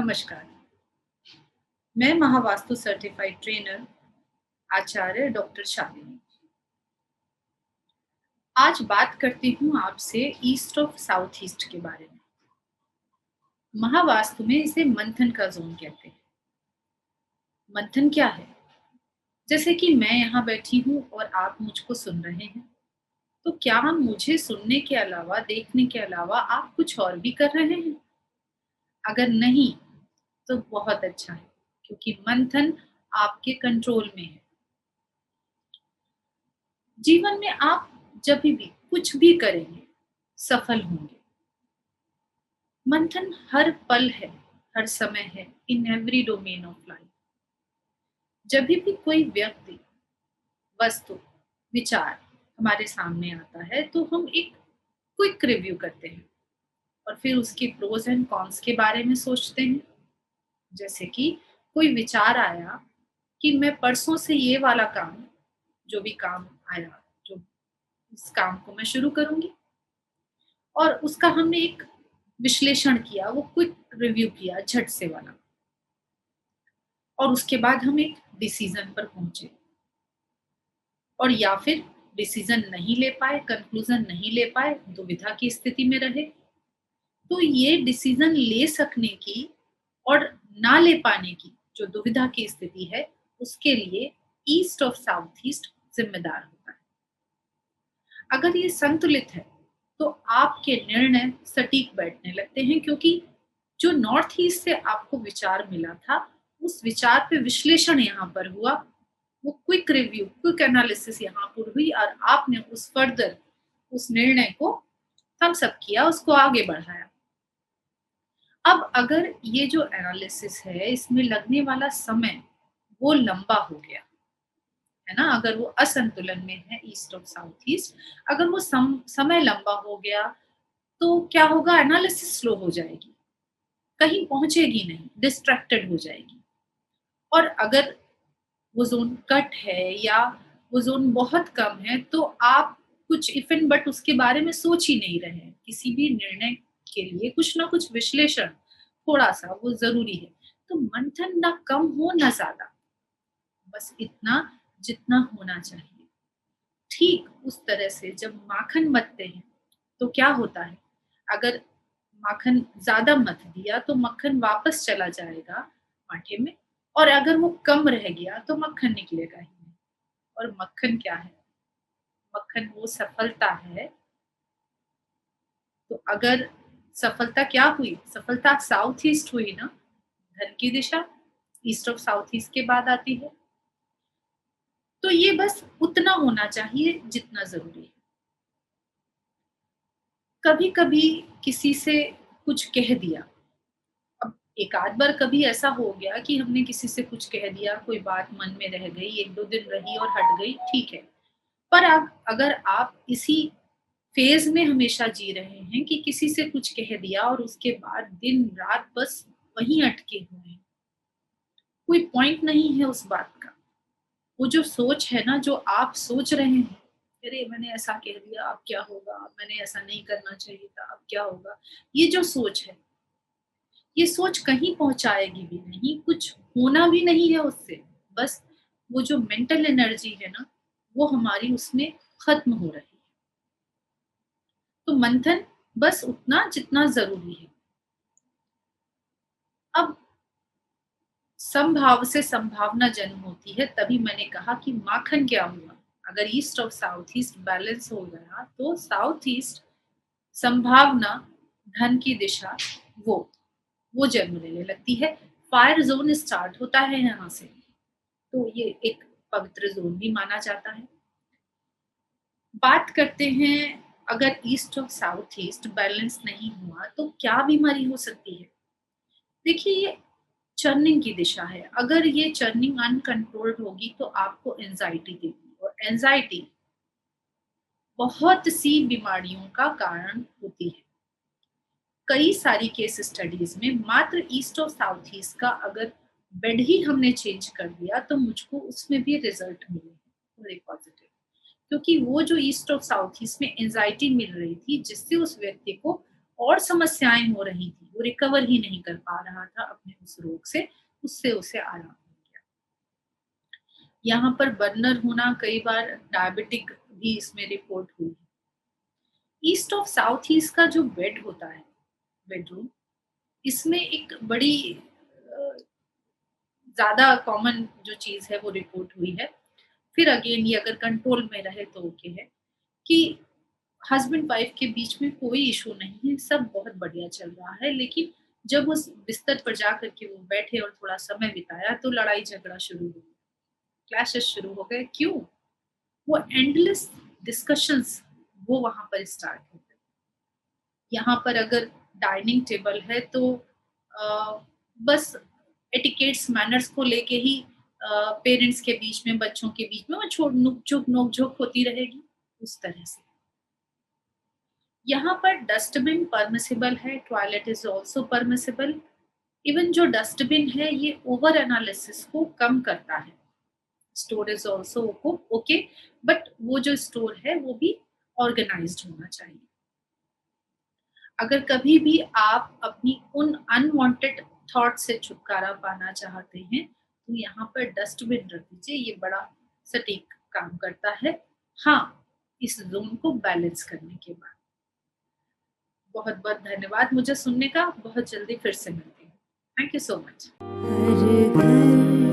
नमस्कार। मैं Mahavastu certified trainer आचार्य doctor Shalini. आज बात करती हूँ आपसे ईस्ट ऑफ साउथ ईस्ट के बारे में। महावास्तु में इसे मंथन का ज़ोन कहते हैं। मंथन क्या है? जैसे कि मैं यहाँ बैठी हूँ और आप मुझको सुन रहे हैं, तो क्या मुझे सुनने के अलावा, देखने के अलावा आप कुछ और भी कर रहे हैं? अगर नहीं, तो बहुत अच्छा है, क्योंकि मंथन आपके कंट्रोल में है। जीवन में आप जब भी कुछ भी करेंगे, सफल होंगे। मंथन हर पल है, हर समय है, in every domain of life. जब भी कोई व्यक्ति, वस्तु, विचार हमारे सामने आता है, तो हम एक क्विक रिव्यू करते हैं और फिर उसके प्रोज एंड कॉन्स के बारे में सोचते हैं। जैसे कि कोई विचार आया कि मैं परसों से ये वाला काम, जो भी काम आया, जो इस काम को मैं शुरू करूंगी, और उसका हमने एक विश्लेषण किया, वो क्विक रिव्यू किया झट से वाला, और उसके बाद हम एक डिसीजन पर पहुंचे। और या फिर डिसीजन नहीं ले पाए, कंक्लूजन नहीं ले पाए, दुविधा की स्थिति में रहे, तो ये डिसीजन ले सकने की और ना ले पाने की जो दुविधा की स्थिति है, उसके लिए ईस्ट ऑफ साउथ ईस्ट जिम्मेदार होता है। अगर ये संतुलित है, तो आपके निर्णय सटीक बैठने लगते हैं, क्योंकि जो नॉर्थ ईस्ट से आपको विचार मिला था, उस विचार पे विश्लेषण यहाँ पर हुआ, वो क्विक रिव्यू, क्विक एनालिसिस यहाँ पर हुई, और आपने उस फर्दर उस निर्णय को थम्स अप किया, उसको आगे बढ़ाया। अब अगर ये जो एनालिसिस है, इसमें लगने वाला समय वो लंबा हो गया है ना, अगर वो असंतुलन में है ईस्ट और साउथ ईस्ट, अगर वो समय लंबा हो गया, तो क्या होगा? एनालिसिस स्लो हो जाएगी, कहीं पहुंचेगी नहीं, डिस्ट्रैक्टेड हो जाएगी। और अगर वो जोन कट है या वो जोन बहुत कम है, तो आप कुछ इफ एंड बट उसके बारे में सोच ही नहीं रहे हैं। किसी भी निर्णय के लिए कुछ ना कुछ विश्लेषण थोड़ा सा वो जरूरी है। तो मंथन ना कम हो ना ज्यादा, बस इतना जितना होना चाहिए। ठीक उस तरह से जब माखन मथते हैं, तो क्या होता है? अगर माखन ज्यादा मथ दिया, तो मक्खन वापस चला जाएगा माठे में, और अगर वो कम रह गया, तो मक्खन निकलेगा ही नहीं। और मक्खन क्या है? मक्खन वो सफलता है। तो अगर सफलता क्या हुई? सफलता साउथ ईस्ट हुई ना। धन की दिशा ईस्ट ऑफ साउथ ईस्ट के बाद आती है। तो ये बस उतना होना चाहिए जितना जरूरी है। कभी कभी किसी से कुछ कह दिया। अब एक आध बार कभी ऐसा हो गया कि हमने किसी से कुछ कह दिया, कोई बात मन में रह गई, एक दो दिन रही और हट गई, ठीक है। पर अब अगर आप इसी फेज में हमेशा जी रहे हैं कि किसी से कुछ कह दिया और उसके बाद दिन रात बस वहीं अटके हुए हैं, कोई पॉइंट नहीं है उस बात का। वो जो सोच है ना, जो आप सोच रहे हैं, अरे मैंने ऐसा कह दिया, अब क्या होगा, मैंने ऐसा नहीं करना चाहिए था, अब क्या होगा, ये जो सोच है, ये सोच कहीं पहुंचाएगी भी नहीं, कुछ होना भी नहीं है उससे। बस वो जो मेंटल एनर्जी है ना, वो हमारी उसमें खत्म हो रही है। तो मंथन बस उतना जितना जरूरी है। अब संभाव से संभावना जन्म होती है, तभी मैंने कहा कि माखन क्या हुआ? अगर ईस्ट और साउथ ईस्ट बैलेंस हो गया, तो साउथ ईस्ट संभावना, धन की दिशा, वो वो जन्म लेने लगती है। फायर जोन स्टार्ट होता है यहाँ से, तो ये एक पवित्र जोन भी माना जाता है। बात करते हैं, अगर ईस्ट और साउथ ईस्ट बैलेंस नहीं हुआ, तो क्या बीमारी हो सकती है? देखिए, ये चर्निंग की दिशा है। अगर ये चर्निंग अनकंट्रोल्ड होगी, तो आपको एंजाइटी देगी, और एंजाइटी बहुत सी बीमारियों का कारण होती है। कई सारी केस स्टडीज में मात्र ईस्ट और साउथ ईस्ट का अगर बेड ही हमने चेंज कर दिया, तो मुझको उसमें भी रिजल्ट मिले बड़े पॉजिटिव। क्योंकि वो जो ईस्ट और साउथ ईस्ट में एंजाइटी मिल रही थी, जिससे उस व्यक्ति को और समस्याएं हो रही थी, वो रिकवर ही नहीं कर पा रहा था अपने उस रोग से, उससे उसे आराम मिल गया। यहाँ पर बर्नर होना, कई बार डायबिटिक भी इसमें रिपोर्ट हुई है। ईस्ट ऑफ साउथ ईस्ट का जो बेड होता है, बेडरूम, इसमें एक बड़ी ज़्यादा कॉमन जो चीज़ है वो रिपोर्ट हुई है। फिर अगेन ये अगर कंट्रोल में रहे तो ओके है, कि हस्बैंड वाइफ के बीच में कोई इश्यू नहीं है, सब बहुत बढ़िया चल रहा है, लेकिन जब उस बिस्तर पर जा कर के वो बैठे और थोड़ा समय बिताया तो लड़ाई झगड़ा शुरू हो गया, क्लैशेस शुरू हो गए। क्यों? वो एंडलेस डिस्कशंस वो वहाँ पर स्टार्ट हो गए। यहाँ पर अगर डाइनिंग टेबल है तो बस एटिकेट्स मैनर्स को लेके ही पेरेंट्स के बीच में, बच्चों के बीच में वो छोड़ नोक-झोंक होती रहेगी, उस तरह से। यहाँ पर डस्टबिन परमिसिबल है, toilet is also permissible. Even जो डस्टबिन है ये ओवर एनालिसिस को कम करता है। Store is also okay, but वो जो स्टोर है वो भी ऑर्गेनाइज्ड होना चाहिए। अगर कभी भी आप अपनी उन अनवांटेड थॉट से छुटकारा पाना चाहते हैं, तो यहाँ पर डस्टबिन रख दीजिए, ये बड़ा सटीक काम करता है। हाँ, इस ज़ोन को बैलेंस करने के बाद। बहुत-बहुत धन्यवाद मुझे सुनने का, बहुत जल्दी फिर से मिलती हूँ। Thank you so much. हर घर